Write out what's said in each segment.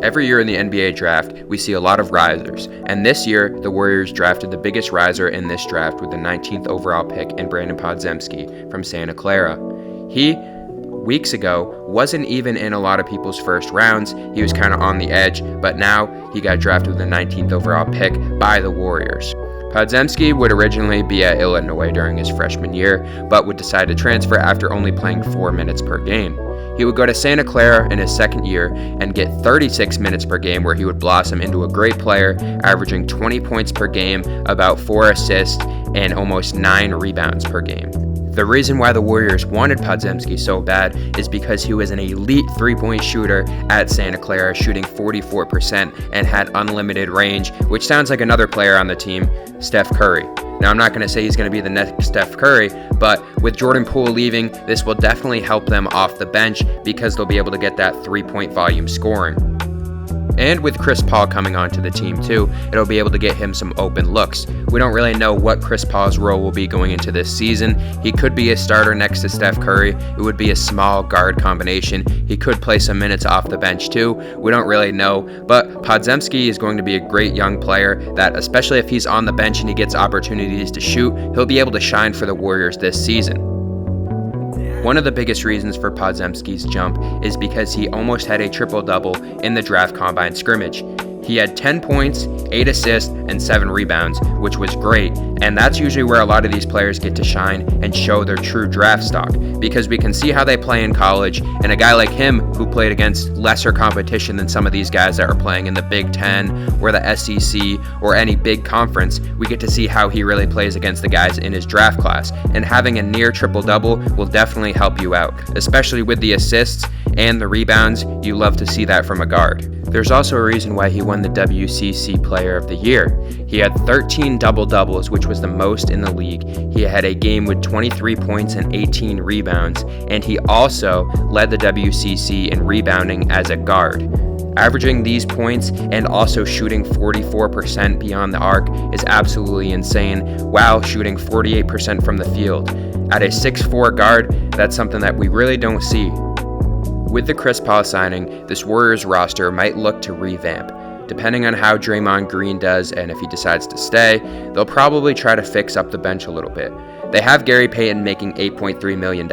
Every year in the NBA draft, we see a lot of risers, and this year, the Warriors drafted the biggest riser in this draft with the 19th overall pick in Brandon Podziemski from Santa Clara. He, weeks ago, wasn't even in a lot of people's first rounds. He was kind of on the edge, but now he got drafted with the 19th overall pick by the Warriors. Podziemski would originally be at Illinois during his freshman year, but would decide to transfer after only playing 4 minutes per game. He would go to Santa Clara in his second year and get 36 minutes per game, where he would blossom into a great player, averaging 20 points per game, about 4 assists, and almost 9 rebounds per game. The reason why the Warriors wanted Podziemski so bad is because he was an elite three-point shooter at Santa Clara, shooting 44% and had unlimited range, which sounds like another player on the team, Steph Curry. Now, I'm not going to say he's going to be the next Steph Curry, but with Jordan Poole leaving, this will definitely help them off the bench because they'll be able to get that three-point volume scoring. And with Chris Paul coming onto the team too, it'll be able to get him some open looks. We don't really know what Chris Paul's role will be going into this season. He could be a starter next to Steph Curry. It would be a small guard combination. He could play some minutes off the bench too. We don't really know, but Podziemski is going to be a great young player that, especially if he's on the bench and he gets opportunities to shoot, he'll be able to shine for the Warriors this season. One of the biggest reasons for Podziemski's jump is because he almost had a triple-double in the draft combine scrimmage. He had 10 points, 8 assists, and 7 rebounds, which was great, and that's usually where a lot of these players get to shine and show their true draft stock, because we can see how they play in college, and a guy like him who played against lesser competition than some of these guys that are playing in the Big Ten or the SEC or any big conference, we get to see how he really plays against the guys in his draft class, and having a near triple-double will definitely help you out, especially with the assists and the rebounds. You love to see that from a guard. There's also a reason why he won the WCC Player of the Year. He had 13 double-doubles, which was the most in the league. He had a game with 23 points and 18 rebounds, and he also led the WCC in rebounding as a guard. Averaging these points and also shooting 44% beyond the arc is absolutely insane, while shooting 48% from the field. At a 6'4" guard, that's something that we really don't see. With the Chris Paul signing, this Warriors roster might look to revamp. Depending on how Draymond Green does and if he decides to stay, they'll probably try to fix up the bench a little bit. They have Gary Payton making $8.3 million,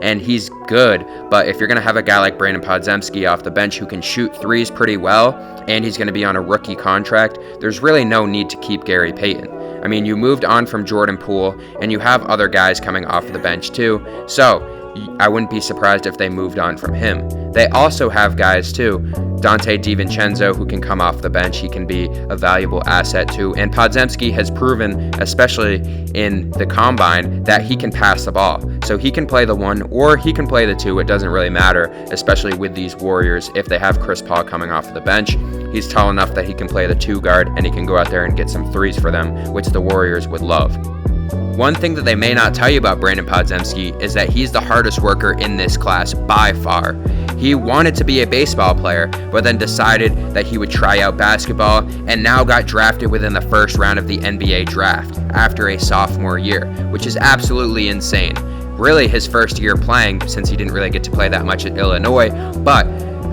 and he's good, but if you're going to have a guy like Brandon Podziemski off the bench who can shoot threes pretty well, and he's going to be on a rookie contract, there's really no need to keep Gary Payton. I mean, you moved on from Jordan Poole, and you have other guys coming off the bench too, so I wouldn't be surprised if they moved on from him. They also have guys too, Donte DiVincenzo, who can come off the bench. He can be a valuable asset too. And Podziemski has proven, especially in the combine, that he can pass the ball. So he can play the 1 or he can play the 2. It doesn't really matter, especially with these Warriors. If they have Chris Paul coming off the bench, he's tall enough that he can play the 2 guard and he can go out there and get some threes for them, which the Warriors would love. One thing that they may not tell you about Brandon Podziemski is that he's the hardest worker in this class by far. He wanted to be a baseball player, but then decided that he would try out basketball, and now got drafted within the first round of the NBA draft after a sophomore year, which is absolutely insane. Really his first year playing, since he didn't really get to play that much at Illinois, but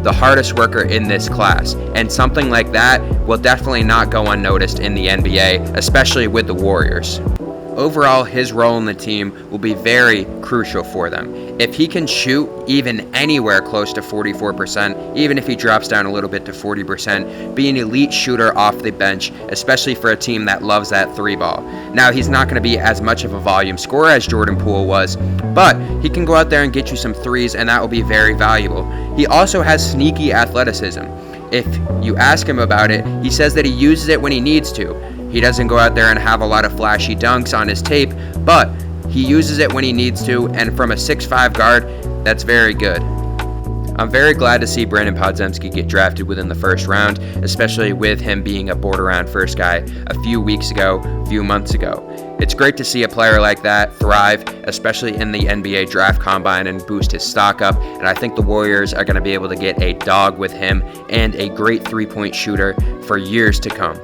the hardest worker in this class. And something like that will definitely not go unnoticed in the NBA, especially with the Warriors. Overall, his role in the team will be very crucial for them. If he can shoot even anywhere close to 44%, even if he drops down a little bit to 40%, be an elite shooter off the bench, especially for a team that loves that 3 ball. Now, he's not going to be as much of a volume scorer as Jordan Poole was, but he can go out there and get you some threes, and that will be very valuable. He also has sneaky athleticism. If you ask him about it, he says that he uses it when he needs to. He doesn't go out there and have a lot of flashy dunks on his tape, but he uses it when he needs to, and from a 6'5" guard, that's very good. I'm very glad to see Brandon Podziemski get drafted within the first round, especially with him being a border-round first guy a few months ago. It's great to see a player like that thrive, especially in the NBA draft combine, and boost his stock up, and I think the Warriors are going to be able to get a dog with him and a great three-point shooter for years to come.